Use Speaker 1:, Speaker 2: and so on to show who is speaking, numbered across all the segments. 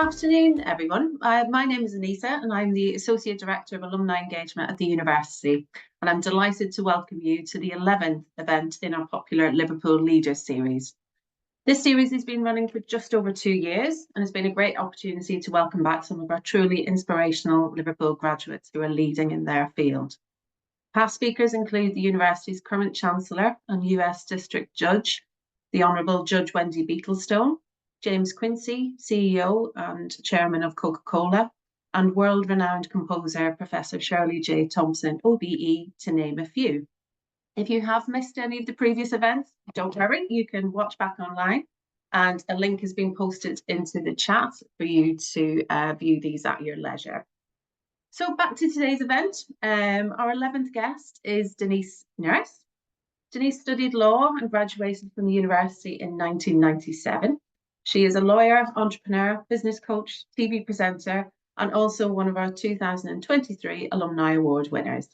Speaker 1: afternoon, everyone. My name is Anita, and I'm the Associate Director of Alumni Engagement at the university. And I'm delighted to welcome you to the 11th event in our popular Liverpool Leaders series. This series has been running for just over 2 years and has been a great opportunity to welcome back some of our truly inspirational Liverpool graduates who are leading in their field. Past speakers include the university's current Chancellor and US District Judge, the Honourable Judge Wendy Beetlestone, James Quincy, CEO and Chairman of Coca-Cola, and world-renowned composer Professor Shirley J. Thompson, OBE, to name a few. If you have missed any of the previous events, don't worry, you can watch back online, and a link has been posted into the chat for you to view these at your leisure. So back to today's event. Our 11th guest is Denise Nurse. Denise studied law and graduated from the university in 1997. She is a lawyer, entrepreneur, business coach, TV presenter, and also one of our 2023 Alumni Award winners.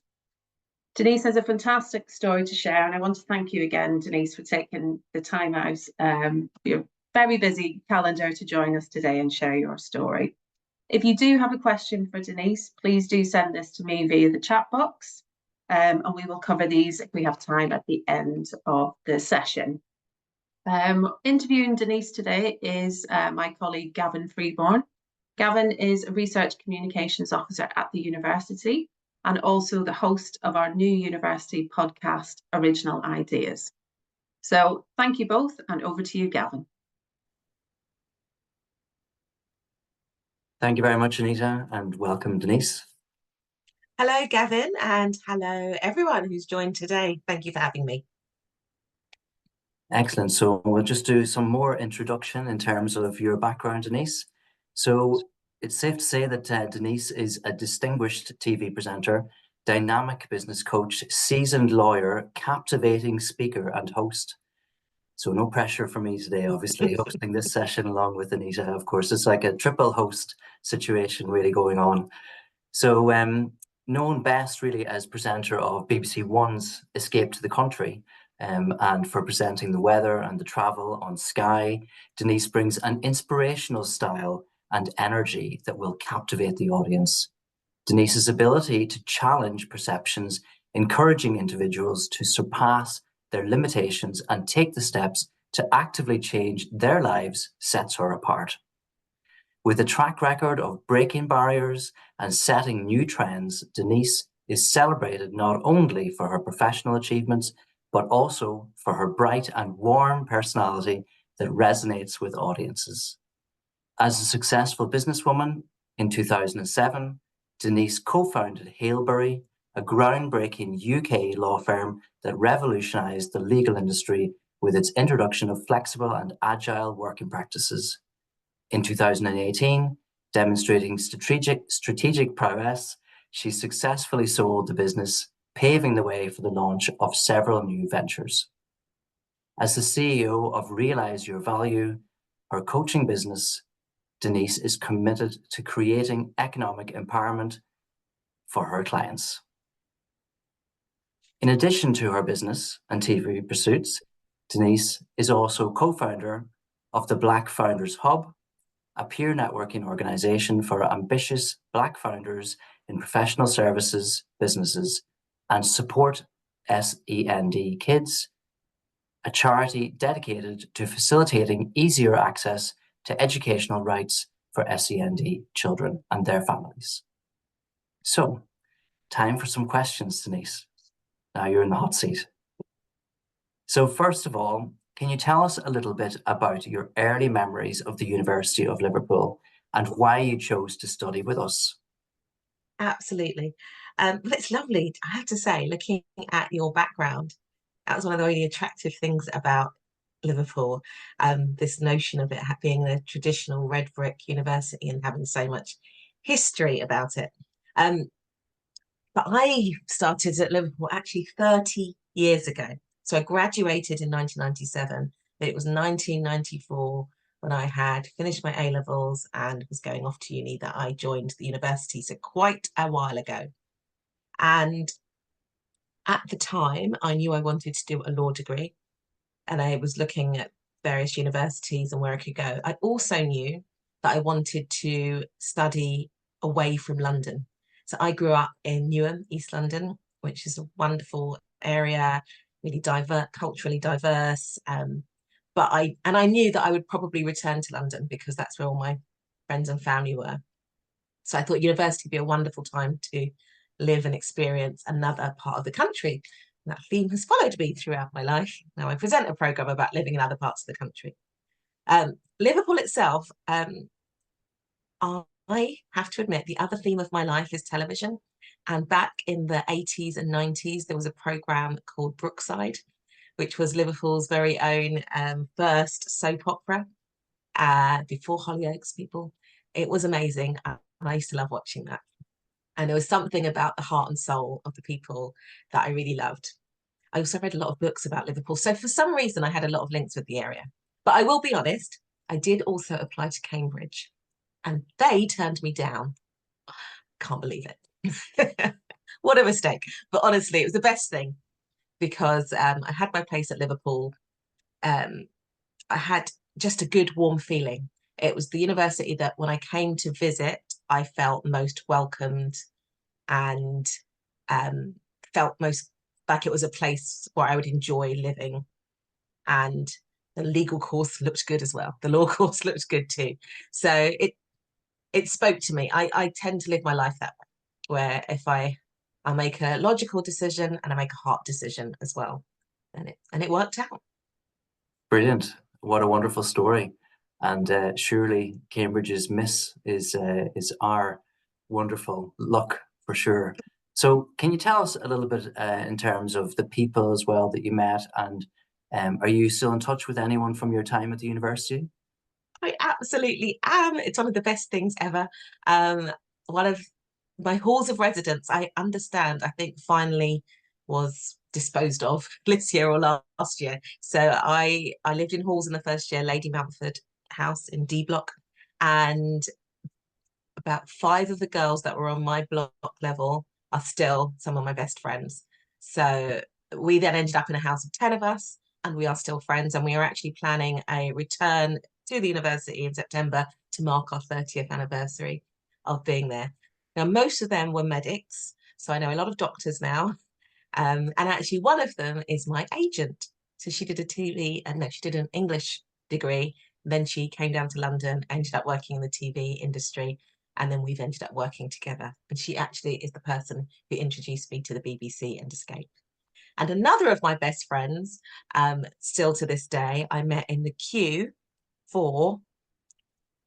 Speaker 1: Denise has a fantastic story to share, and I want to thank you again, Denise, for taking the time out your very busy calendar to join us today and share your story. If you do have a question for Denise, please do send this to me via the chat box, and we will cover these if we have time at the end of the session. Interviewing Denise today is my colleague Gavin Freeborn. Gavin is a Research Communications Officer at the university and also the host of our new university podcast, Original Ideas. So thank you both, and over to you, Gavin.
Speaker 2: Thank you very much, Anita, and welcome, Denise.
Speaker 3: Hello, Gavin, and hello, everyone who's joined today. Thank you for having me.
Speaker 2: Excellent. So we'll just do some more introduction in terms of your background, Denise. So it's safe to say that Denise is a distinguished TV presenter, dynamic business coach, seasoned lawyer, captivating speaker and host. So no pressure for me today, obviously, hosting this session along with Anita. Of course, it's like a triple host situation really going on. So known best really as presenter of BBC One's Escape to the Country, and for presenting the weather and the travel on Sky, Denise brings an inspirational style and energy that will captivate the audience. Denise's ability to challenge perceptions, encouraging individuals to surpass their limitations and take the steps to actively change their lives, sets her apart. With a track record of breaking barriers and setting new trends, Denise is celebrated not only for her professional achievements, but also for her bright and warm personality that resonates with audiences. As a successful businesswoman, in 2007, Denise co-founded Halebury, a groundbreaking UK law firm that revolutionized the legal industry with its introduction of flexible and agile working practices. In 2018, demonstrating strategic prowess, she successfully sold the business, paving the way for the launch of several new ventures. As the CEO of Realize Your Value, her coaching business, Denise is committed to creating economic empowerment for her clients. In addition to her business and TV pursuits, Denise is also co-founder of the Black Founders Hub, a peer networking organization for ambitious Black founders in professional services, businesses, and support SEND kids, a charity dedicated to facilitating easier access to educational rights for SEND children and their families. So, time for some questions, Denise. Now you're in the hot seat. So first of all, can you tell us a little bit about your early memories of the University of Liverpool and why you chose to study with us?
Speaker 3: Absolutely. It's lovely, I have to say, looking at your background. That was one of the really attractive things about Liverpool, this notion of it being a traditional red brick university and having so much history about it. But I started at Liverpool actually 30 years ago. So I graduated in 1997, but it was 1994 when I had finished my A-levels and was going off to uni that I joined the university, so quite a while ago. And at the time, I knew I wanted to do a law degree, and I was looking at various universities and where I could go. I also knew that I wanted to study away from London. So I grew up in Newham, East London, which is a wonderful area, really culturally diverse. But I knew that I would probably return to London because that's where all my friends and family were. So I thought university would be a wonderful time to live and experience another part of the country. And that theme has followed me throughout my life. Now I present a programme about living in other parts of the country. Liverpool itself, I have to admit, the other theme of my life is television. And back in the 80s and 90s, there was a programme called Brookside, which was Liverpool's very own first soap opera before Hollyoaks, people. It was amazing. And I used to love watching that. And there was something about the heart and soul of the people that I really loved. I also read a lot of books about Liverpool. So for some reason, I had a lot of links with the area. But I will be honest, I did also apply to Cambridge and they turned me down. Can't believe it. What a mistake. But honestly, it was the best thing because I had my place at Liverpool. I had just a good, warm feeling. It was the university that when I came to visit, I felt most welcomed and felt most like it was a place where I would enjoy living. And the legal course looked good as well. The law course looked good too. So it spoke to me. I tend to live my life that way, where if I make a logical decision and I make a heart decision as well. And it worked out.
Speaker 2: Brilliant. What a wonderful story. And surely Cambridge's miss is our wonderful luck for sure. So can you tell us a little bit in terms of the people as well that you met, and are you still in touch with anyone from your time at the university?
Speaker 3: I absolutely am. It's one of the best things ever. One of my halls of residence, I understand, I think finally was disposed of this year or last year. So I lived in halls in the first year, Lady Mountford House in D Block, and about 5 of the girls that were on my block level are still some of my best friends. So we then ended up in a house of 10 of us, and we are still friends, and we are actually planning a return to the university in September to mark our 30th anniversary of being there. Now, most of them were medics, so I know a lot of doctors now, and actually one of them is my agent. So she did a TV, and no, she did an English degree, then she came down to London, ended up working in the TV industry, and then we've ended up working together. And she actually is the person who introduced me to the BBC and Escape. And another of my best friends, still to this day, I met in the queue for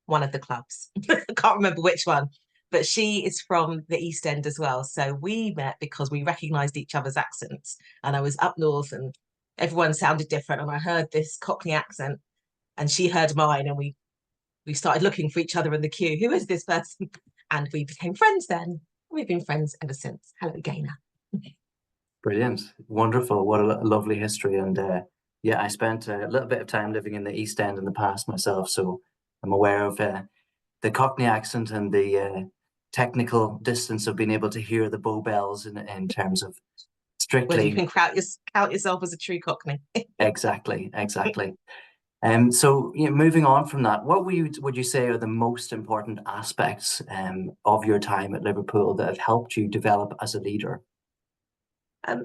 Speaker 3: one of the clubs. I can't remember which one, but she is from the East End as well. So we met because we recognised each other's accents. And I was up north and everyone sounded different. And I heard this Cockney accent and she heard mine, and we started looking for each other in the queue. Who is this person? And we became friends then. We've been friends ever since. Hello, Gaynor.
Speaker 2: Brilliant. Wonderful. What a lovely history. And yeah, I spent a little bit of time living in the East End in the past myself, so I'm aware of the Cockney accent and the technical distance of being able to hear the Bow Bells in terms of
Speaker 3: Well, you
Speaker 2: strictly.
Speaker 3: can count yourself as a true Cockney.
Speaker 2: Exactly. So moving on from that, what would you say are the most important aspects of your time at Liverpool that have helped you develop as a leader?
Speaker 3: I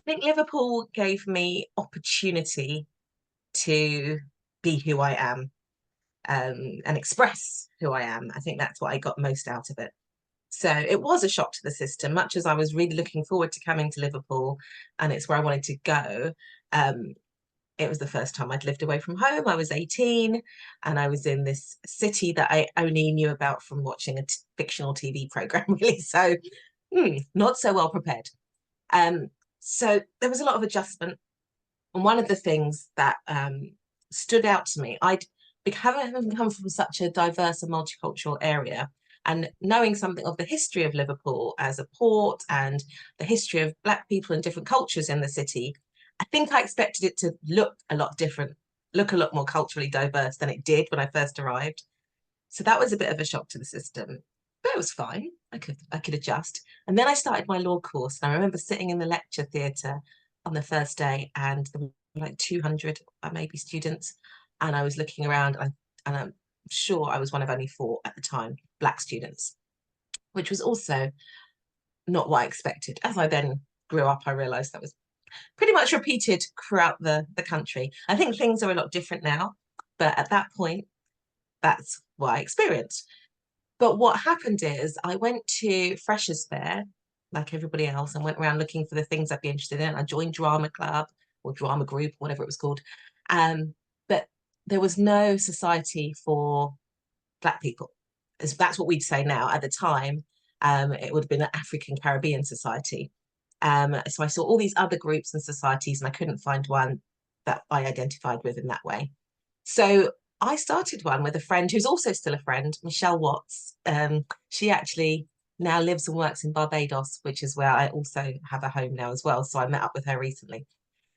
Speaker 3: think Liverpool gave me opportunity to be who I am, and express who I am. I think that's what I got most out of it. So it was a shock to the system, much as I was really looking forward to coming to Liverpool and it's where I wanted to go. It was the first time I'd lived away from home. I was 18 and I was in this city that I only knew about from watching a fictional TV program, really. So not so well prepared. So there was a lot of adjustment. And one of the things that stood out to me, having come from such a diverse and multicultural area, and knowing something of the history of Liverpool as a port and the history of Black people and different cultures in the city, I think I expected it to look a lot different, look a lot more culturally diverse than it did when I first arrived. So that was a bit of a shock to the system, but it was fine. I could adjust. And then I started my law course, and I remember sitting in the lecture theatre on the first day, and there were like 200 maybe students, and I was looking around, and sure I was one of only 4 at the time, Black students, which was also not what I expected. As I then grew up, I realised that was pretty much repeated throughout the country. I think things are a lot different now, but at that point, that's what I experienced. But what happened is I went to Freshers' Fair, like everybody else, and went around looking for the things I'd be interested in. I joined drama club or drama group, whatever it was called. But there was no society for Black people. That's what we'd say now. At the time, it would have been an African Caribbean society. So I saw all these other groups and societies, and I couldn't find one that I identified with in that way. So I started one with a friend who's also still a friend, Michelle Watts. She actually now lives and works in Barbados, which is where I also have a home now as well. So I met up with her recently.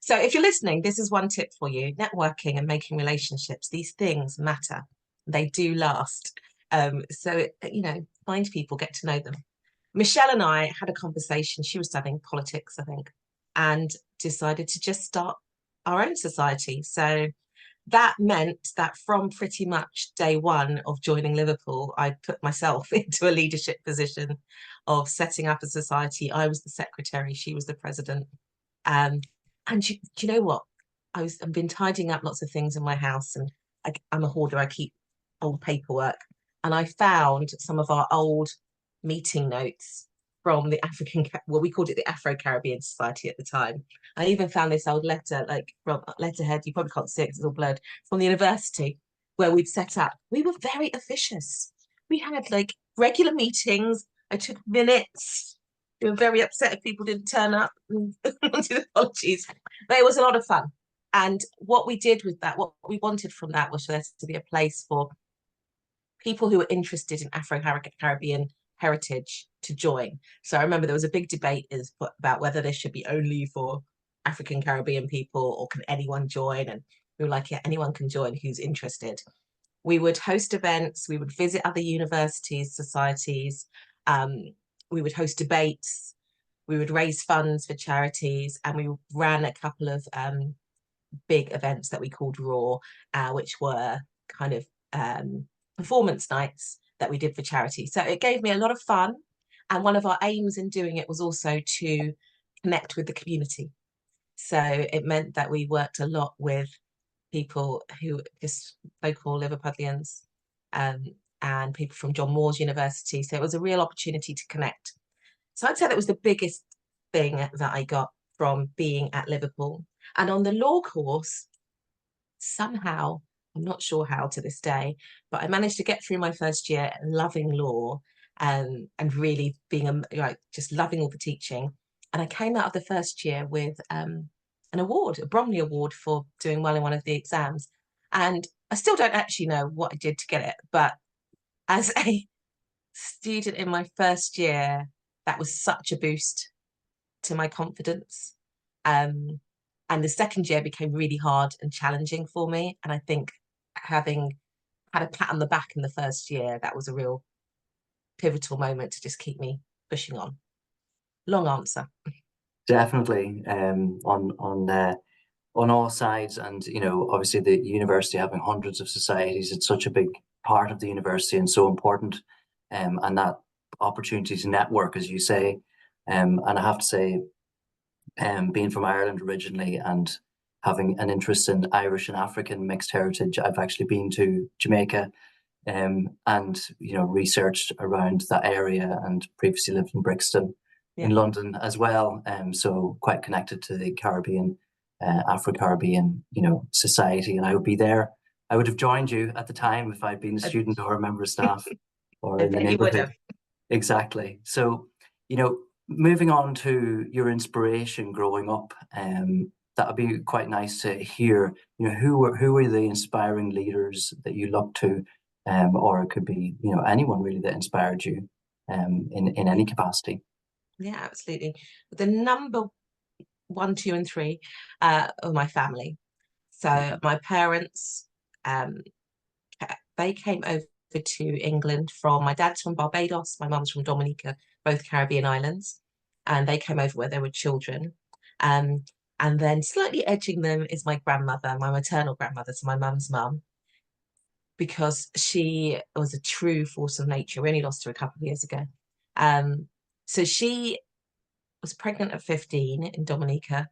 Speaker 3: So if you're listening, this is one tip for you. Networking and making relationships, these things matter. They do last. Find people, get to know them. Michelle and I had a conversation. She was studying politics, I think, and decided to just start our own society. So that meant that from pretty much day one of joining Liverpool, I put myself into a leadership position of setting up a society. I was the secretary, she was the president. And do you know what? I've been tidying up lots of things in my house, and I'm a hoarder. I keep old paperwork, and I found some of our old meeting notes from the we called it the Afro-Caribbean Society at the time. I even found this old letter, like from letterhead, you probably can't see it because it's all blurred, from the university where we'd set up. We were very officious. We had like regular meetings. I took minutes. We were very upset if people didn't turn up and wanted apologies. But it was a lot of fun. And what we did with that, what we wanted from that was for there to be a place for people who were interested in Afro-Caribbean heritage to join. So I remember there was a big debate about whether this should be only for African Caribbean people or can anyone join? And we were like, yeah, anyone can join who's interested. We would host events, we would visit other universities, societies, we would host debates, we would raise funds for charities, and we ran a couple of big events that we called Raw, which were kind of performance nights that we did for charity. So it gave me a lot of fun. And one of our aims in doing it was also to connect with the community. So it meant that we worked a lot with people who just local Liverpudlians and people from John Moores University. So it was a real opportunity to connect. So I'd say that was the biggest thing that I got from being at Liverpool. And on the law course, somehow, I'm not sure how to this day, but I managed to get through my first year loving law and really being just loving all the teaching. And I came out of the first year with an award, a Bromley Award for doing well in one of the exams. And I still don't actually know what I did to get it, but as a student in my first year, that was such a boost to my confidence. And the second year became really hard and challenging for me. And I think having had a pat on the back in the first year, that was a real pivotal moment to just keep me pushing on. Long answer.
Speaker 2: Definitely, on all sides, and obviously the university having hundreds of societies, it's such a big part of the university and so important, and that opportunity to network, as you say, and I have to say, being from Ireland originally and having an interest in Irish and African mixed heritage, I've actually been to Jamaica, and researched around that area, and previously lived in Brixton, in London as well. So quite connected to the Caribbean, Afro-Caribbean, society, and I would be there. I would have joined you at the time if I'd been a student or a member of staff or in the neighborhood. Exactly. So, moving on to your inspiration growing up, that would be quite nice to hear. Who were the inspiring leaders that you looked to, or it could be anyone really that inspired you, in any capacity.
Speaker 3: Yeah, absolutely. The number 1, 2, and 3 of my family. So my parents, they came over to England my dad's from Barbados, my mum's from Dominica, both Caribbean islands, and they came over where they were children. And then slightly edging them is my grandmother, my maternal grandmother, so my mum's mum. because she was a true force of nature. We only lost her a couple of years ago. So she was pregnant at 15 in Dominica,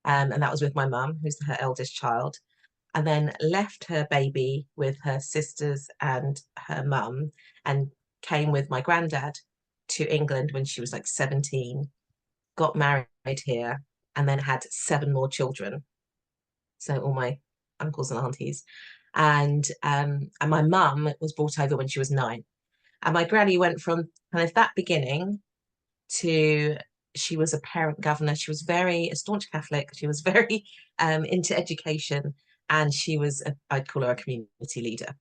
Speaker 3: and that was with my mum, who's her eldest child, and then left her baby with her sisters and her mum and came with my granddad to England when she was like 17, got married here, and then had 7 more children. So all my uncles and aunties. And my mum was brought over when she was 9. And my granny went from kind of that beginning to, she was a parent governor. She was a staunch Catholic. She was very into education, and she was, I'd call her a community leader.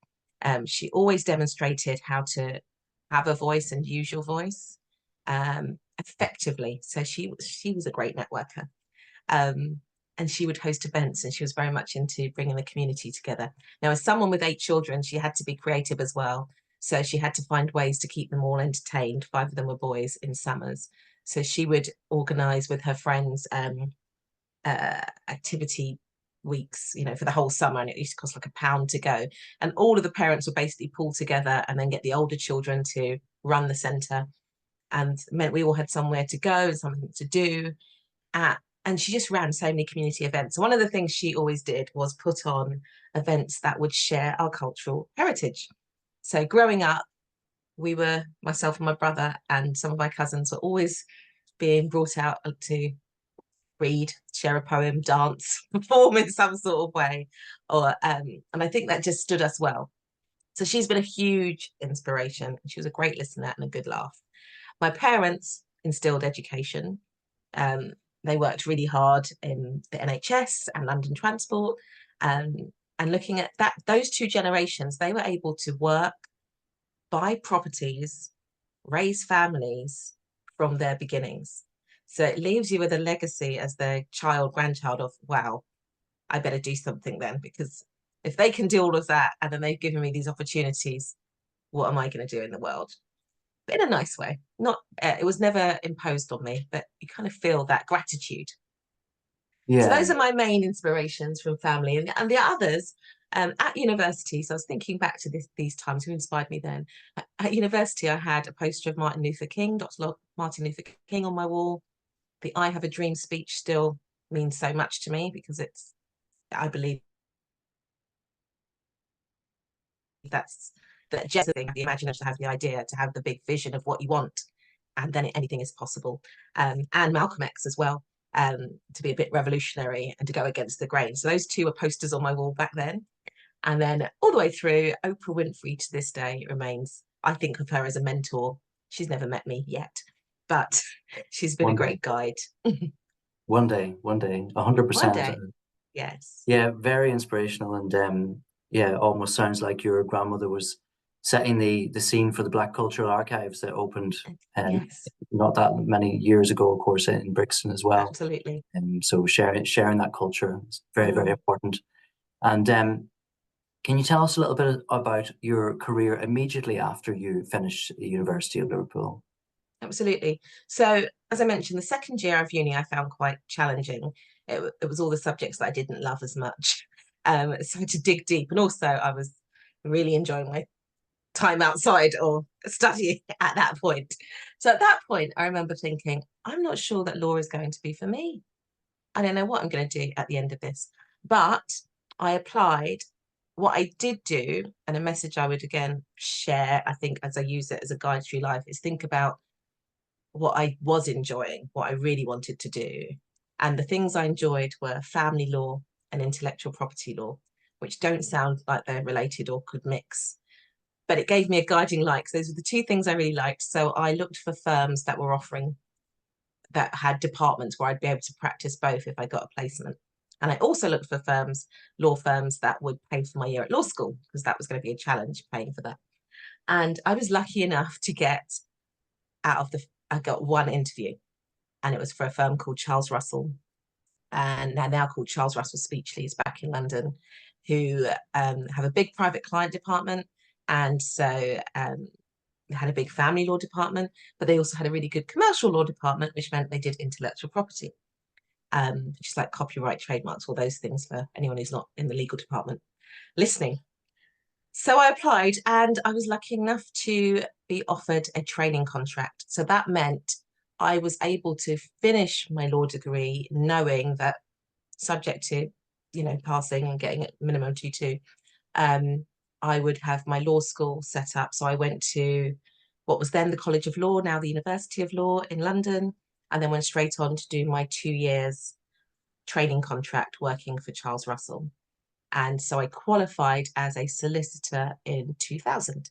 Speaker 3: She always demonstrated how to have a voice and use your voice effectively. So she was a great networker. And she would host events, and she was very much into bringing the community together. Now, as someone with 8 children, she had to be creative as well. So she had to find ways to keep them all entertained. 5 of them were boys in summers. So she would organise with her friends activity weeks, for the whole summer, and it used to cost like £1 to go. And all of the parents would basically pull together and then get the older children to run the centre, and meant we all had somewhere to go and something to do. And she just ran so many community events. One of the things she always did was put on events that would share our cultural heritage. So growing up, myself and my brother and some of my cousins were always being brought out to read, share a poem, dance, perform in some sort of way. And I think that just stood us well. So she's been a huge inspiration. She was a great listener and a good laugh. My parents instilled education. They worked really hard in the NHS and London Transport. And looking at those 2 generations, they were able to work, buy properties, raise families from their beginnings. So it leaves you with a legacy as the grandchild of, wow, I better do something then, because if they can do all of that and then they've given me these opportunities, what am I going to do in the world? But in a nice way. Not, it was never imposed on me, but you kind of feel that gratitude. So those are my main inspirations from family, and the others at university. So I was thinking back to these times, who inspired me then. At university, I had a poster of Martin Luther King, Dr. Martin Luther King, on my wall. The "I Have a Dream" speech still means so much to me, because I believe that's just thing, the imagination, to have the idea, to have the big vision of what you want, and then anything is possible. And Malcolm X as well, to be a bit revolutionary and to go against the grain. So those 2 were posters on my wall back then. And then all the way through, Oprah Winfrey to this day remains, I think of her as a mentor. She's never met me yet, but she's been a great guide.
Speaker 2: One day, 100%.
Speaker 3: One day, yes.
Speaker 2: Yeah, very inspirational, and yeah, almost sounds like your grandmother was setting the scene for the Black Cultural Archives that opened
Speaker 3: Yes,
Speaker 2: not that many years ago, of course, in Brixton as well.
Speaker 3: absolutely.
Speaker 2: And so sharing that culture is very, very important. And can you tell us a little bit about your career immediately after you finished University of Liverpool?
Speaker 3: Absolutely. So, as I mentioned, the second year of uni I found quite challenging. It was all the subjects that I didn't love as much. So to dig deep, and also I was really enjoying my time outside or studying at that point. So at that point, I remember thinking, I'm not sure that law is going to be for me. I don't know what I'm going to do at the end of this. But I applied. What I did do, and a message I would again share, I think, as I use it as a guide through life, is think about what I was enjoying, what I really wanted to do. And the things I enjoyed were family law and intellectual property law, which don't sound like they're related or could mix. But it gave me a guiding light. Those were the 2 things I really liked. So I looked for firms that were offering, that had departments where I'd be able to practice both if I got a placement. And I also looked for law firms that would pay for my year at law school, because that was going to be a challenge, paying for that. And I was lucky enough to get I got 1 interview, and it was for a firm called Charles Russell, and they're now called Charles Russell Speechlys, back in London, who have a big private client department. And so they had a big family law department, but they also had a really good commercial law department, which meant they did intellectual property, which is like copyright, trademarks, all those things, for anyone who's not in the legal department listening. So I applied and I was lucky enough to be offered a training contract. So that meant I was able to finish my law degree knowing that, subject to, passing and getting a minimum 2-2, I would have my law school set up. So I went to what was then the College of Law, now the University of Law in London, and then went straight on to do my 2 years training contract working for Charles Russell. And so I qualified as a solicitor in 2000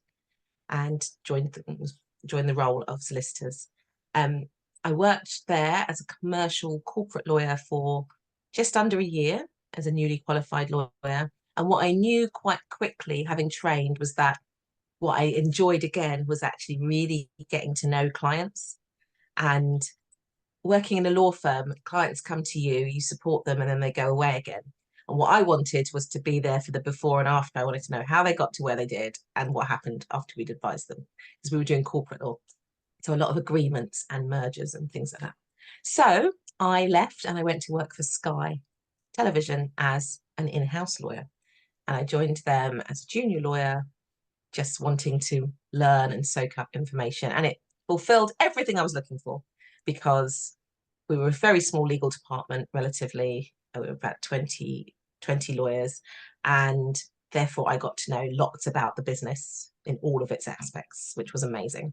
Speaker 3: and joined the role of solicitors. I worked there as a commercial corporate lawyer for just under a year as a newly qualified lawyer. And what I knew quite quickly, having trained, was that what I enjoyed again was actually really getting to know clients. And working in a law firm, clients come to you, you support them, and then they go away again. And what I wanted was to be there for the before and after. I wanted to know how they got to where they did and what happened after we'd advised them, because we were doing corporate law. So a lot of agreements and mergers and things like that. So I left and I went to work for Sky Television as an in-house lawyer. And I joined them as a junior lawyer, just wanting to learn and soak up information. And it fulfilled everything I was looking for, because we were a very small legal department, relatively. We were about 20 lawyers. And therefore, I got to know lots about the business in all of its aspects, which was amazing.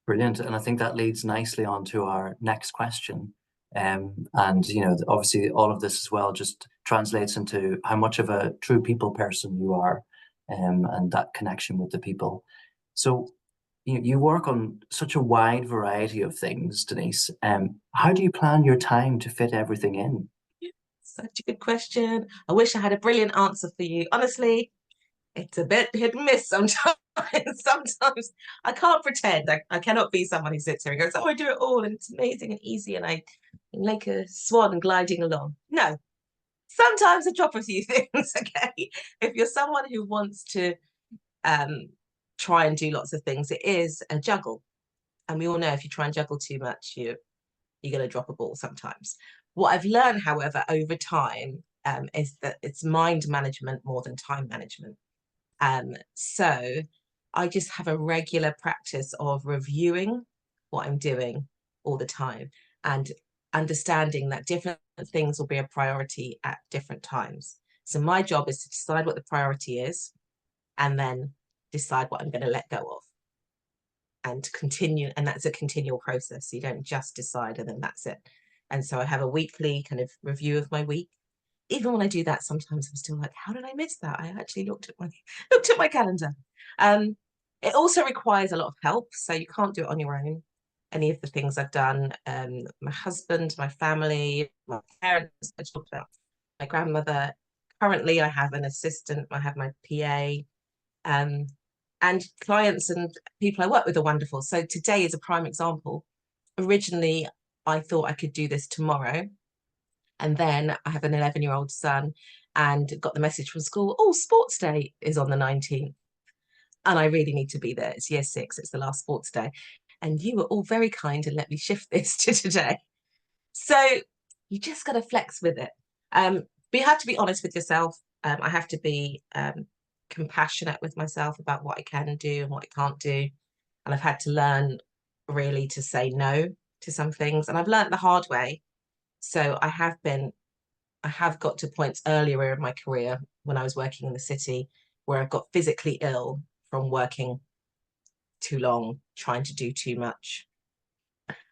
Speaker 2: Brilliant. And I think that leads nicely on to our next question. And, obviously all of this as well just translates into how much of a true people person you are, and that connection with the people. So you work on such a wide variety of things, Denise. How do you plan your time to fit everything in?
Speaker 3: Such a good question. I wish I had a brilliant answer for you. Honestly, it's a bit hit and miss sometimes. Sometimes I can't pretend. I cannot be someone who sits here and goes, oh, I do it all and it's amazing and easy and I like a swan gliding along. No, sometimes I drop a few things, okay? If you're someone who wants to try and do lots of things, it is a juggle. And we all know if you try and juggle too much, you're going to drop a ball sometimes. What I've learned, however, over time is that it's mind management more than time management. So I just have a regular practice of reviewing what I'm doing all the time and understanding that different things will be a priority at different times. So my job is to decide what the priority is and then decide what I'm going to let go of and continue. And that's a continual process. So you don't just decide and then that's it. And so I have a weekly kind of review of my week. Even when I do that, sometimes I'm still like, how did I miss that? I actually looked at my calendar. It also requires a lot of help, so you can't do it on your own. Any of the things I've done, my husband, my family, my parents, I talked about, my grandmother. Currently, I have an assistant. I have my PA, and clients and people I work with are wonderful. So today is a prime example. Originally, I thought I could do this tomorrow. And then I have an 11-year-old son and got the message from school, oh, sports day is on the 19th. And I really need to be there. It's year 6, it's the last sports day. And you were all very kind and let me shift this to today. So you just got to flex with it. But you have to be honest with yourself. I have to be compassionate with myself about what I can do and what I can't do. And I've had to learn really to say no to some things. And I've learned the hard way. So I have got to points earlier in my career when I was working in the city where I got physically ill from working too long, trying to do too much,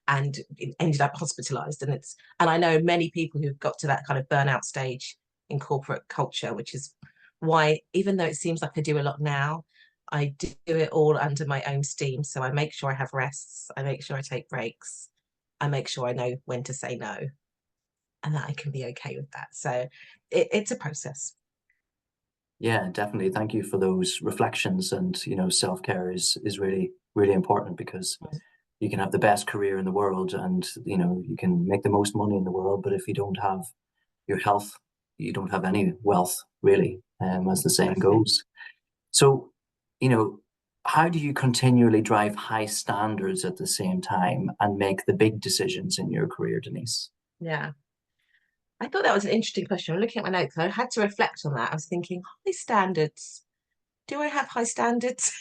Speaker 3: and ended up hospitalized. And I know many people who've got to that kind of burnout stage in corporate culture, which is why, even though it seems like I do a lot now, I do it all under my own steam. So I make sure I have rests, I make sure I take breaks, I make sure I know when to say no, and that I can be okay with that. So it's a process.
Speaker 2: Yeah, definitely. Thank you for those reflections. And self-care is really, really important, because you can have the best career in the world and you can make the most money in the world, but if you don't have your health, you don't have any wealth, really, as the saying goes. So how do you continually drive high standards at the same time and make the big decisions in your career, Denise?
Speaker 3: Yeah, I thought that was an interesting question. I'm looking at my notes. I had to reflect on that. I was thinking, high standards. do I have high standards?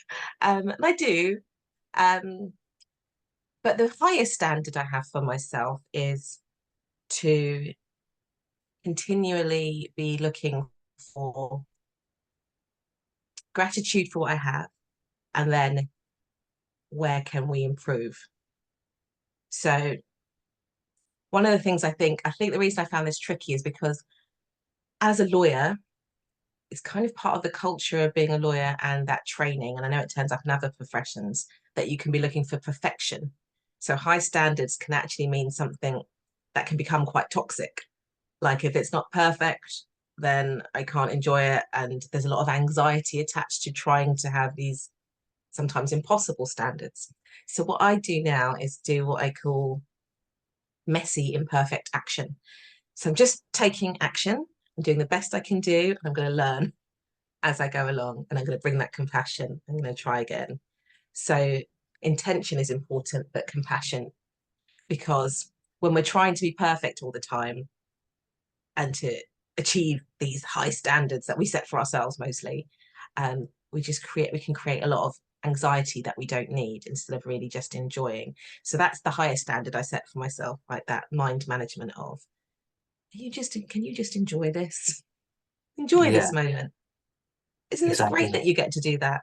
Speaker 3: And I do. But the highest standard I have for myself is to continually be looking for gratitude for what I have, and then where can we improve? So one of the things I think the reason I found this tricky is because as a lawyer, it's kind of part of the culture of being a lawyer and that training. And I know it turns up in other professions that you can be looking for perfection. So high standards can actually mean something that can become quite toxic. Like if it's not perfect, then I can't enjoy it. And there's a lot of anxiety attached to trying to have these sometimes impossible standards. So what I do now is do what I call messy, imperfect action. So I'm just taking action. I'm doing the best I can do, and I'm going to learn as I go along, and I'm going to bring that compassion. I'm going to try again. So intention is important, but compassion, because when we're trying to be perfect all the time and to achieve these high standards that we set for ourselves mostly, we can create a lot of anxiety that we don't need instead of really just enjoying. So that's the highest standard I set for myself, like that mind management of, can you just enjoy this? Enjoy
Speaker 2: Yeah,
Speaker 3: this moment. Isn't this great
Speaker 2: exactly.
Speaker 3: that you get to do that?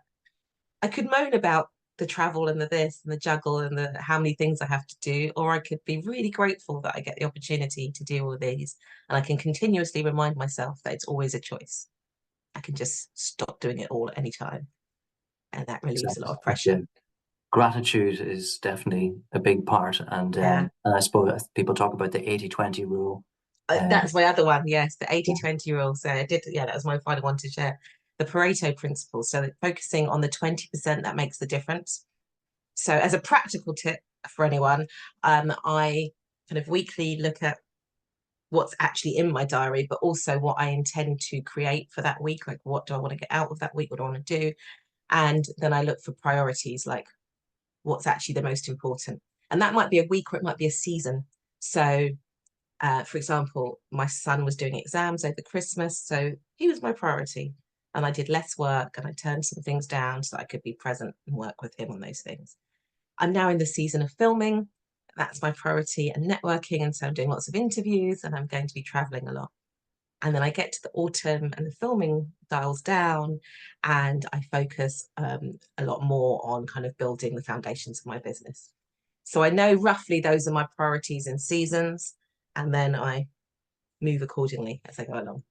Speaker 3: I could moan about the travel and the this and the juggle and the how many things I have to do, or I could be really grateful that I get the opportunity to do all of these. And I can continuously remind myself that it's always a choice. I can just stop doing it all at any time. And that relieves a lot
Speaker 2: Exactly.
Speaker 3: of pressure.
Speaker 2: Yeah. Gratitude is definitely a big part.
Speaker 3: Yeah.
Speaker 2: And I suppose people talk about the 80-20 rule.
Speaker 3: That's my other one. Yes, the 80-20 rule. So I did, yeah, that was my final one to share. The Pareto principle. So focusing on the 20% that makes the difference. So as a practical tip for anyone, I kind of weekly look at what's actually in my diary, but also what I intend to create for that week. Like, what do I want to get out of that week? What do I want to do? And then I look for priorities, like what's actually the most important. And that might be a week or it might be a season. So, for example, my son was doing exams over Christmas, so he was my priority. And I did less work and I turned some things down so I could be present and work with him on those things. I'm now in the season of filming. That's my priority, and networking. And so I'm doing lots of interviews and I'm going to be traveling a lot. And then I get to the autumn and the filming dials down, and I focus a lot more on kind of building the foundations of my business. So I know roughly those are my priorities in seasons, and then I move accordingly as I go along.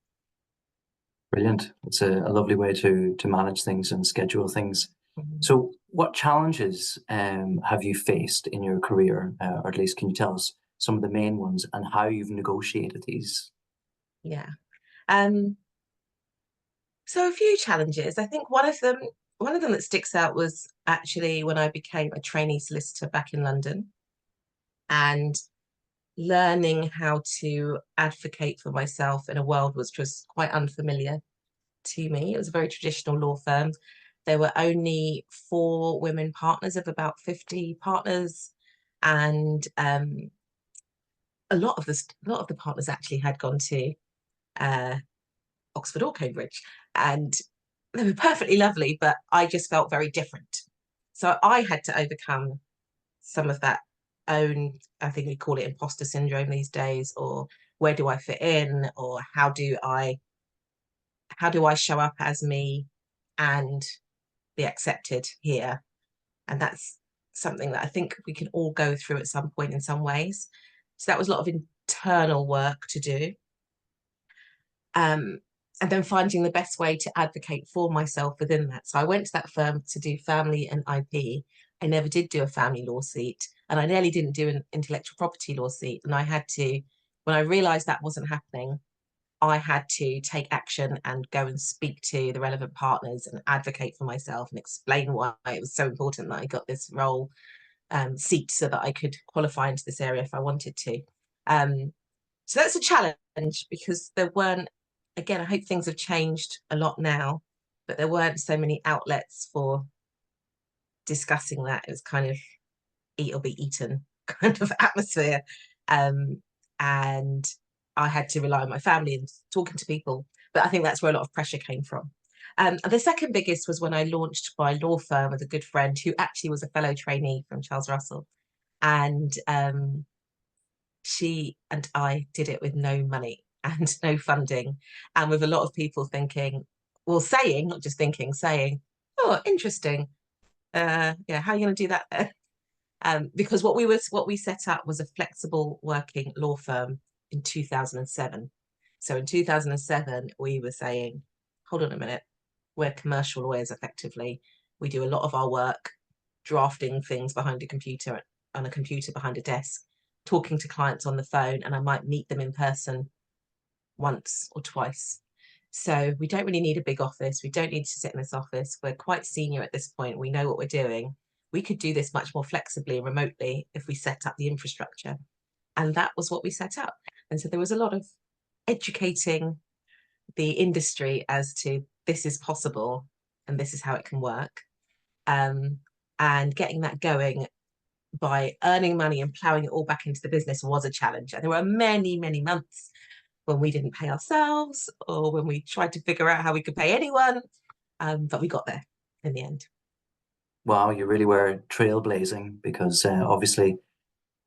Speaker 2: Brilliant. It's a lovely way to manage things and schedule things.
Speaker 3: Mhm.
Speaker 2: So, what challenges have you faced in your career, or at least can you tell us some of the main ones and how you've negotiated these?
Speaker 3: Yeah. Um, so a few challenges. I think one of them that sticks out was actually when I became a trainee solicitor back in London, and learning how to advocate for myself in a world which was quite unfamiliar to me. It was a very traditional law firm. There were only 4 women partners of about 50 partners, and a lot of the partners actually had gone to uh, Oxford or Cambridge, and they were perfectly lovely, but I just felt very different. So I had to overcome some of that own, I think we call it imposter syndrome these days, or where do I fit in, or how do I show up as me and be accepted here. And that's something that I think we can all go through at some point in some ways. So that was a lot of internal work to do. Um, and then finding the best way to advocate for myself within that. So I went to that firm to do family and IP. I never did do a family lawsuit, and I nearly didn't do an intellectual property lawsuit. And I had to, when I realized that wasn't happening, I had to take action and go and speak to the relevant partners and advocate for myself and explain why it was so important that I got this role seat so that I could qualify into this area if I wanted to. So that's a challenge because there weren't, again, I hope things have changed a lot now, but there weren't so many outlets for discussing that. It was kind of eat or be eaten kind of atmosphere. And I had to rely on my family and talking to people. But I think that's where a lot of pressure came from. The second biggest was when I launched my law firm with a good friend who actually was a fellow trainee from Charles Russell. And she and I did it with no money and no funding, and with a lot of people thinking, well, saying, not just thinking, saying, oh, interesting. Yeah, how are you going to do that then? Because what we set up was a flexible working law firm in 2007. So in 2007, we were saying, hold on a minute, we're commercial lawyers effectively. We do a lot of our work drafting things behind a computer, on a computer behind a desk, talking to clients on the phone, and I might meet them in person once or twice. So we don't really need a big office. We don't need to sit in this office. We're quite senior at this point. We know what we're doing. We could do this much more flexibly and remotely if we set up the infrastructure. And that was what we set up. And so there was a lot of educating the industry as to this is possible and this is how it can work. And getting that going by earning money and ploughing it all back into the business was a challenge. And there were many, many months when we didn't pay ourselves or when we tried to figure out how we could pay anyone. But we got there in the end.
Speaker 2: Wow, you really were trailblazing, because obviously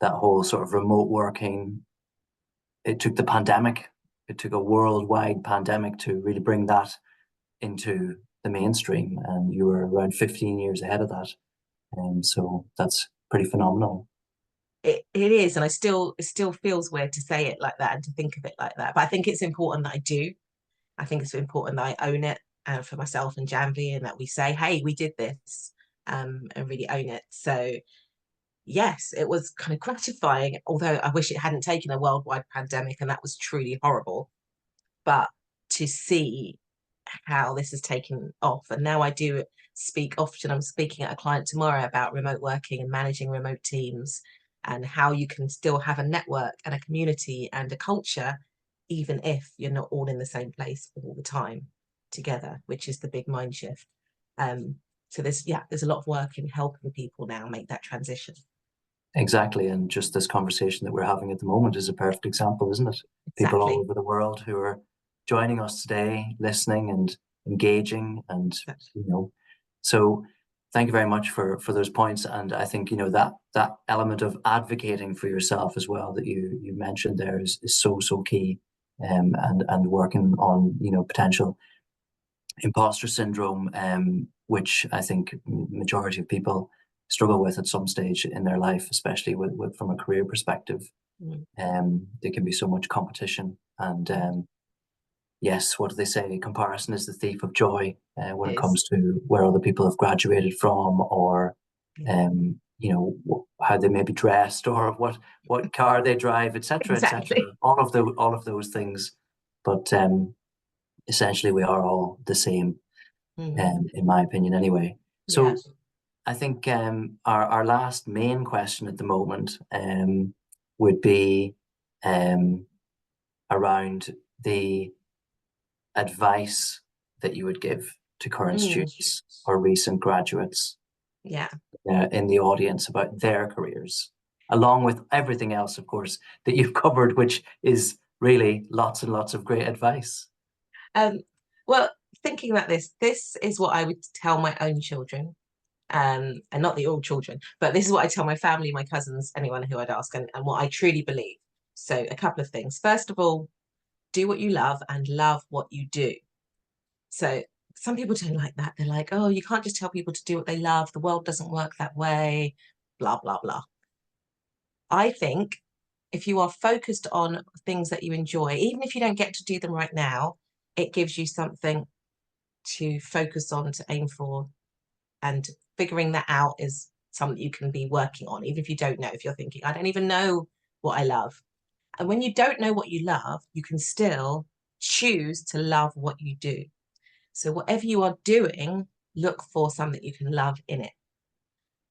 Speaker 2: that whole sort of remote working, it took the pandemic, it took a worldwide pandemic to really bring that into the mainstream, and you were around 15 years ahead of that. And so that's pretty phenomenal.
Speaker 3: It is, and it still feels weird to say it like that and to think of it like that. But I think it's important that I do. I think it's important that I own it for myself and Janvi, and that we say, hey, we did this, and really own it. So yes, it was kind of gratifying, although I wish it hadn't taken a worldwide pandemic, and that was truly horrible. But to see how this has taken off, and now I do speak often. I'm speaking at a client tomorrow about remote working and managing remote teams, and how you can still have a network and a community and a culture, even if you're not all in the same place all the time together, which is the big mind shift. So there's a lot of work in helping people now make that transition.
Speaker 2: Exactly, and just this conversation that we're having at the moment is a perfect example, isn't it? People all
Speaker 3: Exactly.
Speaker 2: over the world who are joining us today, listening and engaging, and so thank you very much for those points. And I think that element of advocating for yourself as well that you mentioned there is so key, and working on potential imposter syndrome, which I think majority of people struggle with at some stage in their life, especially with from a career perspective. There can be so much competition, and yes, what do they say? Comparison is the thief of joy when it comes to where other people have graduated from, or how they may be dressed, or what car they drive, etc.,
Speaker 3: Exactly.
Speaker 2: all of those things. But essentially, we are all the same, in my opinion, anyway. So.
Speaker 3: Yeah.
Speaker 2: I think our last main question at the moment would be around the advice that you would give to current students or recent graduates in the audience about their careers, along with everything else, of course, that you've covered, which is really lots and lots of great advice.
Speaker 3: Well, thinking about this is what I would tell my own children. And not the old children, but this is what I tell my family, my cousins, anyone who I'd ask, and what I truly believe. So a couple of things. First of all, do what you love and love what you do. So some people don't like that. They're like, oh, you can't just tell people to do what they love. The world doesn't work that way, blah, blah, blah. I think if you are focused on things that you enjoy, even if you don't get to do them right now, it gives you something to focus on, to aim for. And figuring that out is something you can be working on, even if you don't know, if you're thinking, I don't even know what I love. And when you don't know what you love, you can still choose to love what you do. So whatever you are doing, look for something you can love in it.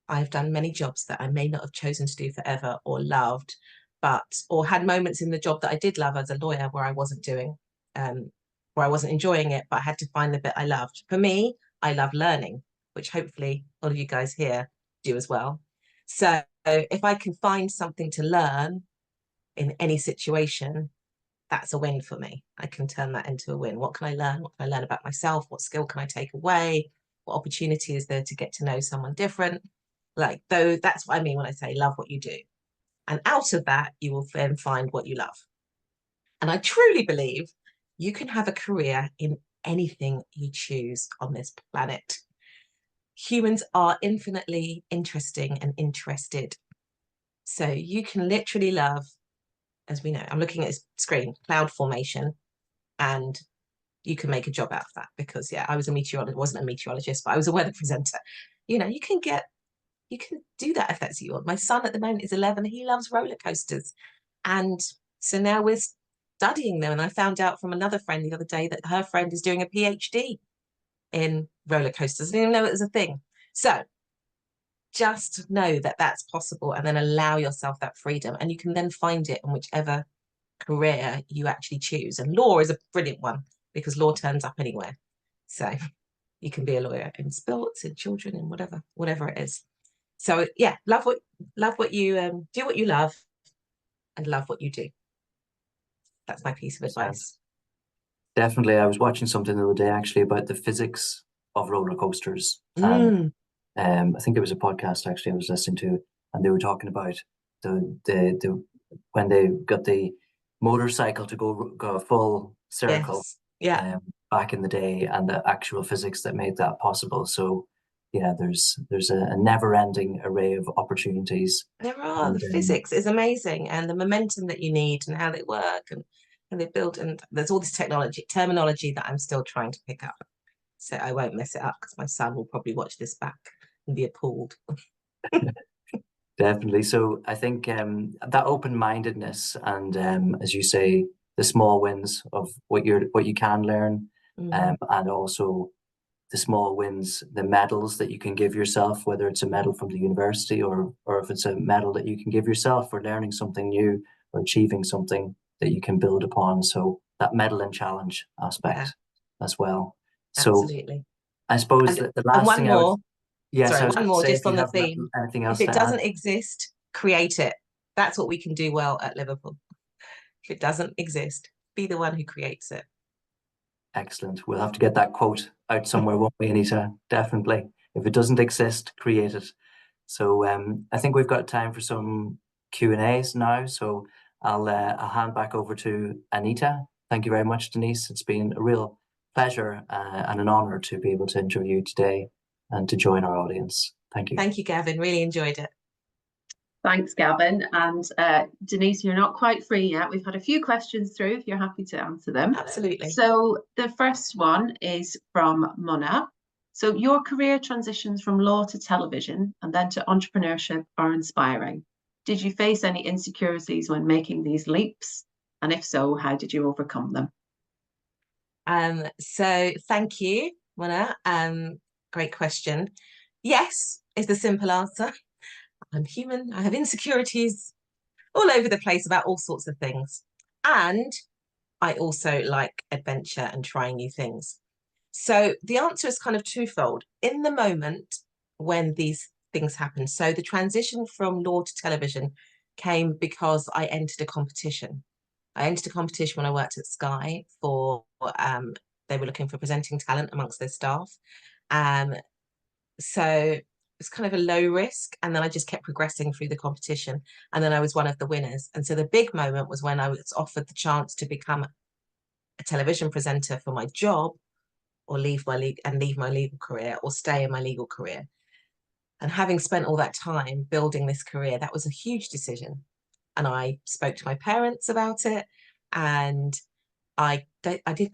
Speaker 3: I've done many jobs that I may not have chosen to do forever or loved, or had moments in the job that I did love as a lawyer where I wasn't doing, where I wasn't enjoying it, but I had to find the bit I loved. For me, I love learning, which hopefully all of you guys here do as well. So if I can find something to learn in any situation, that's a win for me. I can turn that into a win. What can I learn? What can I learn about myself? What skill can I take away? What opportunity is there to get to know someone different? Like, though, that's what I mean when I say love what you do. And out of that, you will then find what you love. And I truly believe you can have a career in anything you choose on this planet. Humans are infinitely interesting and interested. So you can literally love, as we know, I'm looking at this screen, cloud formation, and you can make a job out of that because, yeah, I was a meteorologist, wasn't a meteorologist, but I was a weather presenter. You know, you can do that if that's what you want. My son at the moment is 11. He loves roller coasters. And so now we're studying them. And I found out from another friend the other day that her friend is doing a PhD in roller coasters. I didn't even know it was a thing. So just know that that's possible and then allow yourself that freedom. And you can then find it in whichever career you actually choose. And law is a brilliant one because law turns up anywhere. So you can be a lawyer in sports, in children, in whatever it is. So yeah, love what you do, what you love, and love what you do. That's my piece of advice.
Speaker 2: Definitely. I was watching something the other day actually about the physics of roller coasters. And I think it was a podcast actually I was listening to, and they were talking about the when they got the motorcycle to go a full circle
Speaker 3: Yes. Yeah.
Speaker 2: back in the day, and the actual physics that made that possible. So yeah, there's a never-ending array of opportunities.
Speaker 3: There are.
Speaker 2: And
Speaker 3: The physics is amazing, and the momentum that you need and how they work and they build, and there's all this terminology that I'm still trying to pick up. So I won't mess it up because my son will probably watch this back and be appalled.
Speaker 2: Definitely. So I think that open-mindedness and as you say, the small wins of what you can learn, and also the small wins, the medals that you can give yourself, whether it's a medal from the university or if it's a medal that you can give yourself for learning something new or achieving something that you can build upon. So that medal and challenge aspect as well. So
Speaker 3: Absolutely.
Speaker 2: I suppose
Speaker 3: And,
Speaker 2: that the
Speaker 3: and
Speaker 2: last
Speaker 3: one
Speaker 2: thing I would,
Speaker 3: more,
Speaker 2: yes, I
Speaker 3: sorry,
Speaker 2: was
Speaker 3: one
Speaker 2: going to
Speaker 3: more
Speaker 2: say,
Speaker 3: just
Speaker 2: if you
Speaker 3: on the
Speaker 2: have
Speaker 3: theme.
Speaker 2: anything
Speaker 3: If
Speaker 2: else
Speaker 3: it
Speaker 2: to add.
Speaker 3: doesn't exist, create it. That's what we can do well at Liverpool. If it doesn't exist, be the one who creates it.
Speaker 2: Excellent. We'll have to get that quote out somewhere, won't we, Anita? Definitely. If it doesn't exist, create it. So I think we've got time for some Q&As now. So I'll hand back over to Anita. Thank you very much, Denise. It's been a real pleasure and an honor to be able to interview you today and to join our audience. Thank you.
Speaker 3: Thank you, Gavin. Really enjoyed it.
Speaker 1: Thanks, Gavin. And Denise, you're not quite free yet. We've had a few questions through if you're happy to answer them.
Speaker 3: Absolutely.
Speaker 1: So the first one is from Mona. So your career transitions from law to television and then to entrepreneurship are inspiring. Did you face any insecurities when making these leaps? And if so, how did you overcome them?
Speaker 3: So thank you, Mona. Great question. Yes, is the simple answer. I'm human. I have insecurities all over the place about all sorts of things. And I also like adventure and trying new things. So the answer is kind of twofold. In the moment when these things happen, so the transition from law to television came because I entered a competition. I entered a competition when I worked at Sky for, they were looking for presenting talent amongst their staff. So it's kind of a low risk. And then I just kept progressing through the competition. And then I was one of the winners. And so the big moment was when I was offered the chance to become a television presenter for my job, or leave my legal career, or stay in my legal career. And having spent all that time building this career, that was a huge decision. And I spoke to my parents about it, and I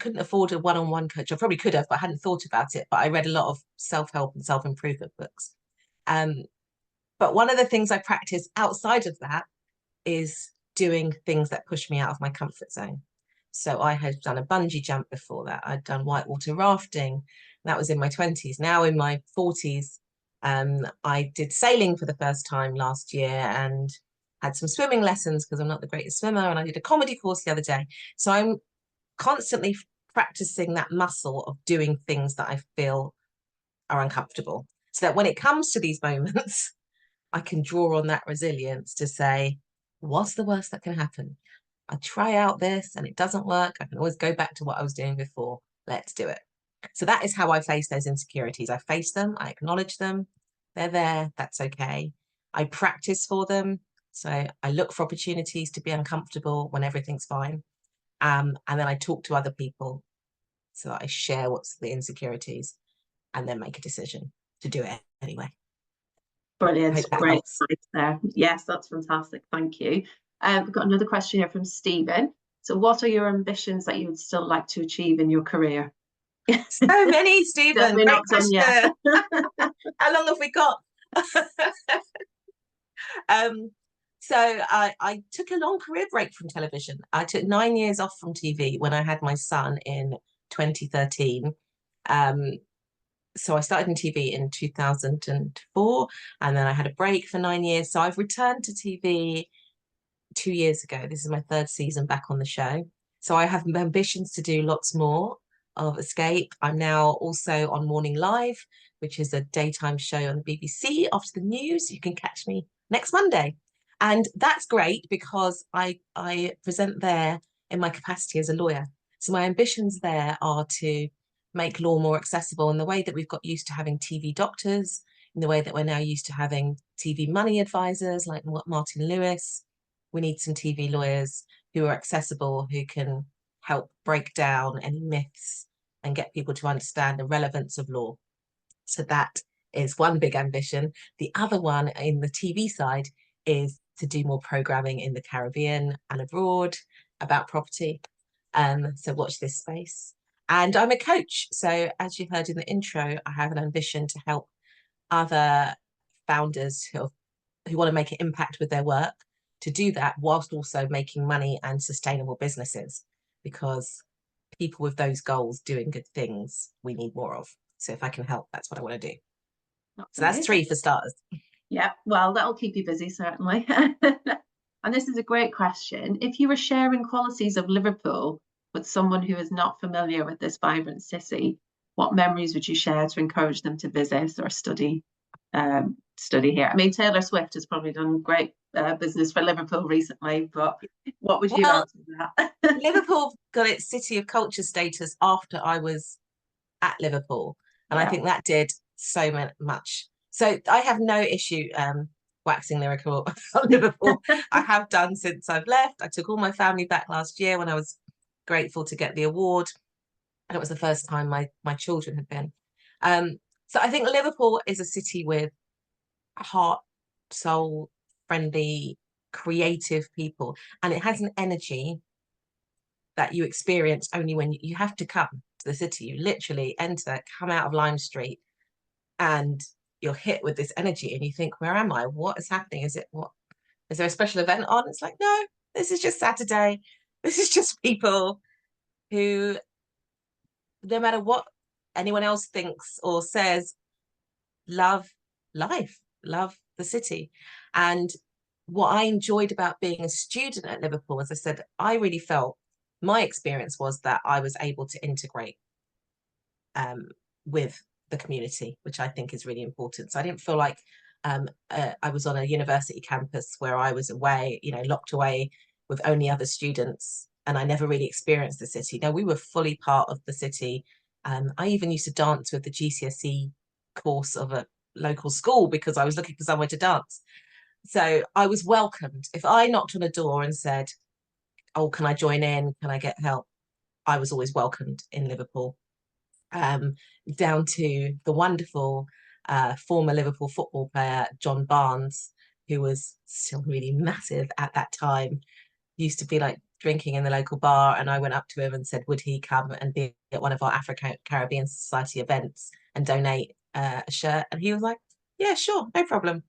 Speaker 3: couldn't afford a one-on-one coach. I probably could have, but I hadn't thought about it. But I read a lot of self-help and self-improvement books. But one of the things I practice outside of that is doing things that push me out of my comfort zone. So I had done a bungee jump before that. I'd done whitewater rafting. That was in my 20s. Now in my 40s, I did sailing for the first time last year and had some swimming lessons because I'm not the greatest swimmer. And I did a comedy course the other day. So I'm constantly practicing that muscle of doing things that I feel are uncomfortable. So that when it comes to these moments, I can draw on that resilience to say, what's the worst that can happen? I try out this and it doesn't work, I can always go back to what I was doing before. Let's do it. So that is how I face those insecurities. I face them, I acknowledge them, they're there, that's okay. I practice for them. So I look for opportunities to be uncomfortable when everything's fine. And then I talk to other people so that I share what's the insecurities and then make a decision to do it anyway.
Speaker 1: Brilliant,
Speaker 3: Hope that
Speaker 1: great
Speaker 3: helps.
Speaker 1: advice there. Yes, that's fantastic. Thank you. We've got another question here from Stephen. So what are your ambitions that you would still like to achieve in your career?
Speaker 3: So many, Stephen.
Speaker 1: We're
Speaker 3: Great
Speaker 1: not done yet.
Speaker 3: question. How long have we got? So I took a long career break from television. I took 9 years off from TV when I had my son in 2013. So I started in TV in 2004, and then I had a break for 9 years. So I've returned to TV 2 years ago. This is my third season back on the show. So I have ambitions to do lots more of Escape. I'm now also on Morning Live, which is a daytime show on the BBC after the news. You can catch me next Monday. And that's great because I present there in my capacity as a lawyer. So my ambitions there are to make law more accessible in the way that we've got used to having TV doctors, in the way that we're now used to having TV money advisors like Martin Lewis. We need some TV lawyers who are accessible, who can help break down any myths and get people to understand the relevance of law. So that is one big ambition. The other one in the TV side is to do more programming in the Caribbean and abroad about property. So watch this space. And I'm a coach. So as you heard in the intro, I have an ambition to help other founders who want to make an impact with their work to do that whilst also making money and sustainable businesses, because people with those goals doing good things, we need more of. So if I can help, that's what I want to do. So that's 3 for starters.
Speaker 1: Yeah, well, that'll keep you busy, certainly. And this is a great question. If you were sharing qualities of Liverpool with someone who is not familiar with this vibrant city, what memories would you share to encourage them to visit or study here? I mean, Taylor Swift has probably done great business for Liverpool recently, but what would you add to that?
Speaker 3: Liverpool got its City of Culture status after I was at Liverpool, and I think that did so much. So I have no issue waxing lyrical about Liverpool. I have done since I've left. I took all my family back last year when I was grateful to get the award, and it was the first time my children had been. So I think Liverpool is a city with heart, soul, friendly, creative people, and it has an energy that you experience only when you have to come to the city. You literally enter, come out of Lime Street, and you're hit with this energy, and you think, where am I? What is happening? Is there a special event on? It's like, no, this is just Saturday. This is just people who, no matter what anyone else thinks or says, love life, love the city. And what I enjoyed about being a student at Liverpool, as I said, I really felt my experience was that I was able to integrate with the community, which I think is really important. So I didn't feel like I was on a university campus where I was away, locked away with only other students, and I never really experienced the city. No, we were fully part of the city. I even used to dance with the GCSE course of a local school because I was looking for somewhere to dance. So I was welcomed. If I knocked on a door and said, oh, can I join in? Can I get help? I was always welcomed in Liverpool. Down to the wonderful former Liverpool football player, John Barnes, who was still really massive at that time, used to be like drinking in the local bar. And I went up to him and said, would he come and be at one of our Afro-Caribbean Society events and donate a shirt? And he was like, yeah, sure, no problem.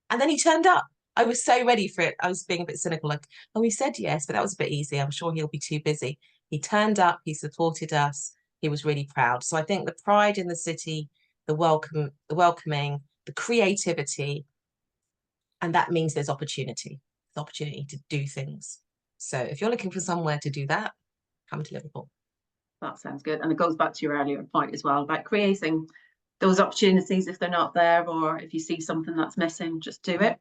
Speaker 3: And then he turned up. I was so ready for it. I was being a bit cynical, like, oh, he said yes, but that was a bit easy. I'm sure he'll be too busy. He turned up, he supported us. He was really proud. So I think the pride in the city, the welcoming, the creativity, and that means there's opportunity to do things. So if you're looking for somewhere to do that, come to Liverpool.
Speaker 1: That sounds good. And it goes back to your earlier point as well about creating those opportunities if they're not there, or if you see something that's missing, just do it.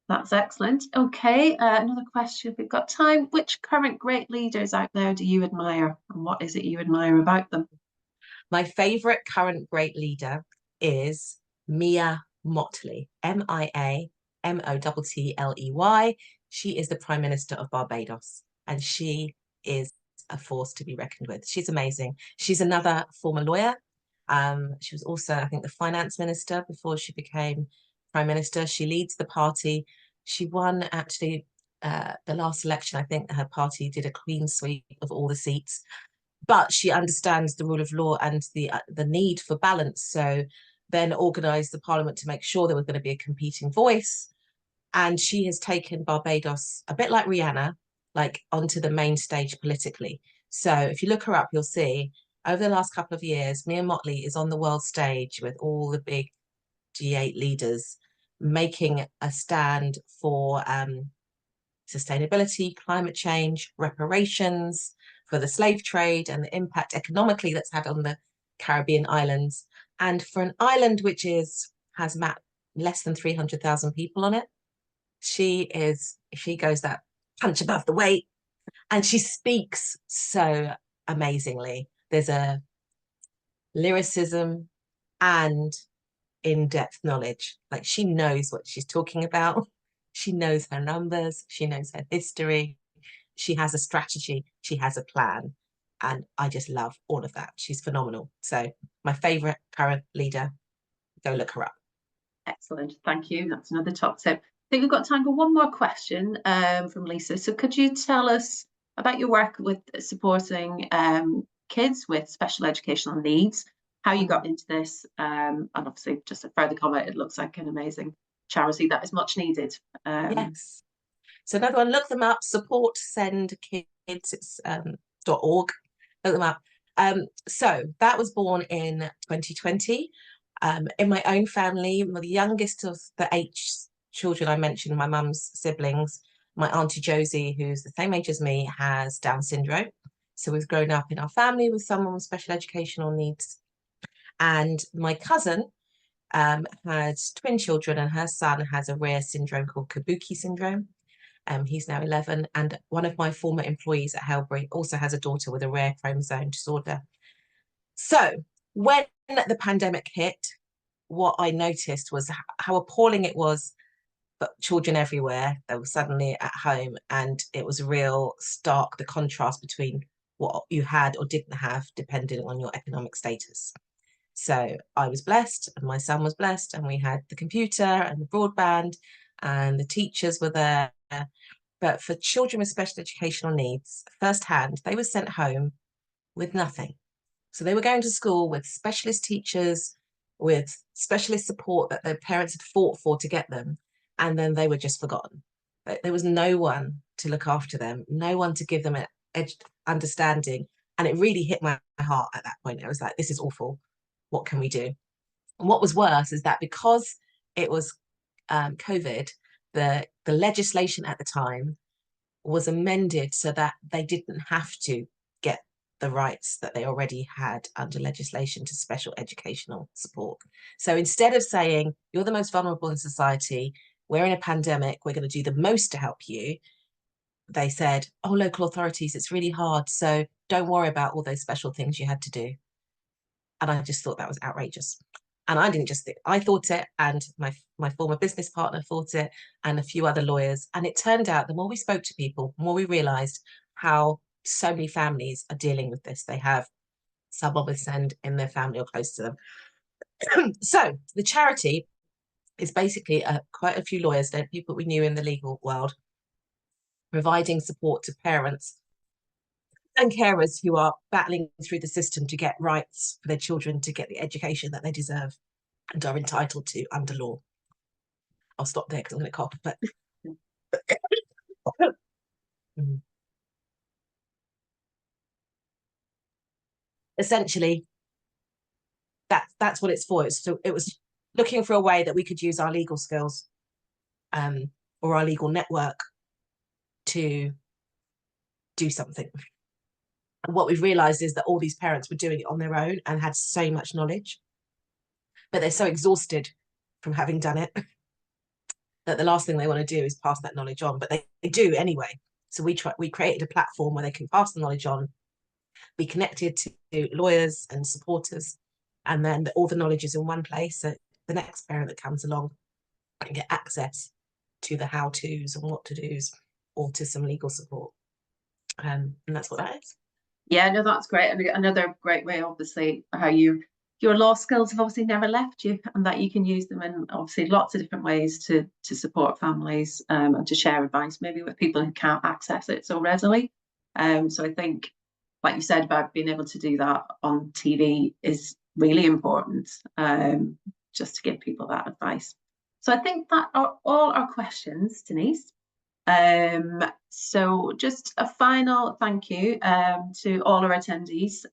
Speaker 1: That's excellent. Okay, another question if we've got time. Which current great leaders out there do you admire, and what is it you admire about them?
Speaker 3: My favourite current great leader is Mia Mottley, Mia Mottley. She is the Prime Minister of Barbados, and she is a force to be reckoned with. She's amazing. She's another former lawyer. She was also, I think, the finance minister before she became Prime Minister. She leads the party. She won actually the last election. I think her party did a clean sweep of all the seats, but she understands the rule of law and the need for balance. So then organised the parliament to make sure there was going to be a competing voice. And she has taken Barbados, a bit like Rihanna, like onto the main stage politically. So if you look her up, you'll see over the last couple of years, Mia Mottley is on the world stage with all the big G8 leaders making a stand for sustainability, climate change, reparations for the slave trade and the impact economically that's had on the Caribbean islands. And for an island which has less than 300,000 people on it, she goes that punch above the weight, and she speaks so amazingly. There's a lyricism and in-depth knowledge. Like, she knows what she's talking about. She knows her numbers. She knows her history. She has a strategy. She has a plan. And I just love all of that. She's phenomenal. So my favorite current leader, go look her up.
Speaker 1: Excellent. Thank you. That's another top tip. I think we've got time for one more question from Lisa. So could you tell us about your work with supporting kids with special educational needs, how you got into this, and obviously just a further comment, it looks like an amazing charity that is much needed.
Speaker 3: Yes. So another one, look them up, support send kids, it's .org, look them up. So that was born in 2020. In my own family, I'm the youngest of the 8 children I mentioned, my mum's siblings. My auntie Josie, who's the same age as me, has Down syndrome. So we've grown up in our family with someone with special educational needs. And my cousin had twin children, and her son has a rare syndrome called Kabuki syndrome. He's now 11, and one of my former employees at Helbury also has a daughter with a rare chromosome disorder. So when the pandemic hit, what I noticed was how appalling it was for children everywhere. They were suddenly at home, and it was real stark, the contrast between what you had or didn't have depending on your economic status. So I was blessed, and my son was blessed, and we had the computer and the broadband, and the teachers were there. But for children with special educational needs, firsthand, they were sent home with nothing. So they were going to school with specialist teachers, with specialist support that their parents had fought for to get them, and then they were just forgotten. There was no one to look after them, no one to give them an understanding. And it really hit my heart at that point. I was like, this is awful. What can we do? And what was worse is that because it was COVID, the legislation at the time was amended so that they didn't have to get the rights that they already had under legislation to special educational support. So instead of saying, you're the most vulnerable in society, we're in a pandemic, we're going to do the most to help you, they said, oh, local authorities, it's really hard, so don't worry about all those special things you had to do. And I just thought that was outrageous. And I didn't just think, I thought it, and my former business partner thought it, and a few other lawyers. And it turned out the more we spoke to people, the more we realized how so many families are dealing with this. They have someone with SEND in their family or close to them. So the charity is basically quite a few lawyers, people we knew in the legal world, providing support to parents and carers who are battling through the system to get rights for their children to get the education that they deserve and are entitled to under law. I'll stop there because I'm going to cough. But essentially, that's what it's for. So it was looking for a way that we could use our legal skills or our legal network to do something. And what we've realized is that all these parents were doing it on their own and had so much knowledge, but they're so exhausted from having done it that the last thing they want to do is pass that knowledge on, but they do anyway. So we created a platform where they can pass the knowledge on, be connected to lawyers and supporters, and then all the knowledge is in one place. So the next parent that comes along can get access to the how-tos and what to do's, or to some legal support. And that's what that is.
Speaker 1: Yeah, no, that's great. And another great way, obviously, how your law skills have obviously never left you, and that you can use them in obviously lots of different ways to support families, and to share advice maybe with people who can't access it so readily. So I think, like you said, about being able to do that on TV is really important, just to give people that advice. So I think that are all our questions, Denise. So just a final thank you to all our attendees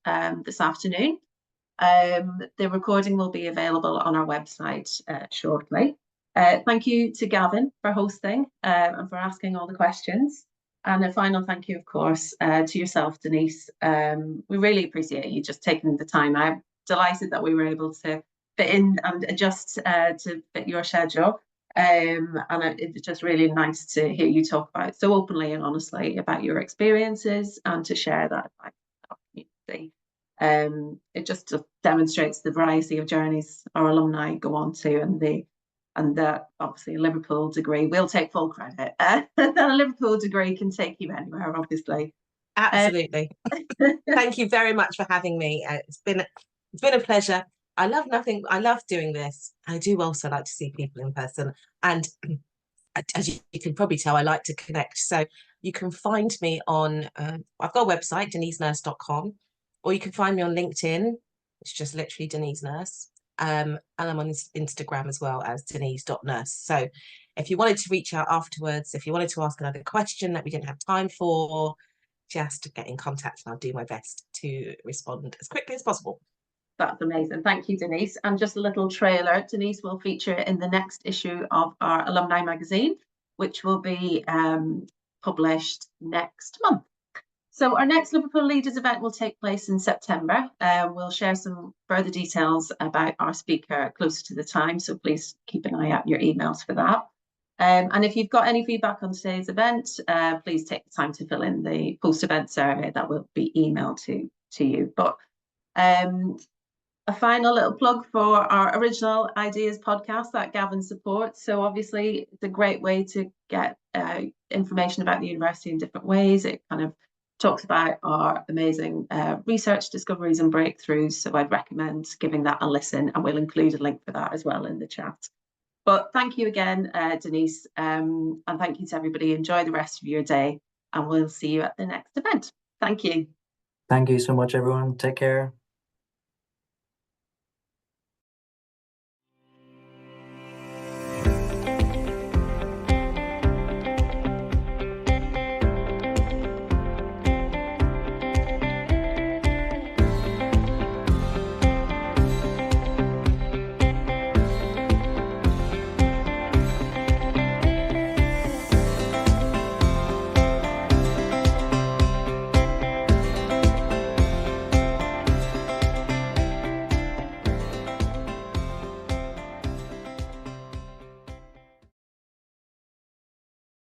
Speaker 1: this afternoon. The recording will be available on our website shortly. Thank you to Gavin for hosting and for asking all the questions. And a final thank you, of course, to yourself, Denise. We really appreciate you just taking the time. I'm delighted that we were able to fit in and adjust to fit your schedule. And it's just really nice to hear you talk about so openly and honestly about your experiences and to share that with our community. It just demonstrates the variety of journeys our alumni go on to, and that obviously a Liverpool degree, we'll take full credit. That a Liverpool degree can take you anywhere, obviously.
Speaker 3: Absolutely. Thank you very much for having me. It's been a pleasure. I love doing this. I do also like to see people in person, and as you can probably tell, I like to connect. So you can find me on I've got a website, denisenurse.com, or you can find me on LinkedIn. It's just literally Denise Nurse. And I'm on Instagram as well as denise.nurse. So if you wanted to reach out afterwards, if you wanted to ask another question that we didn't have time for, just get in contact and I'll do my best to respond as quickly as possible.
Speaker 1: That's amazing. Thank you, Denise. And just a little trailer, Denise will feature in the next issue of our alumni magazine, which will be published next month. So our next Liverpool Leaders event will take place in September. We'll share some further details about our speaker closer to the time, so please keep an eye out your emails for that. And if you've got any feedback on today's event, please take the time to fill in the post-event survey that will be emailed to you. But a final little plug for our Original Ideas podcast that Gavin supports. So obviously it's a great way to get information about the university in different ways. It kind of talks about our amazing research discoveries and breakthroughs. So I'd recommend giving that a listen, and we'll include a link for that as well in the chat. But thank you again, Denise, and thank you to everybody. Enjoy the rest of your day, and we'll see you at the next event. Thank you.
Speaker 2: Thank you so much, everyone. Take care.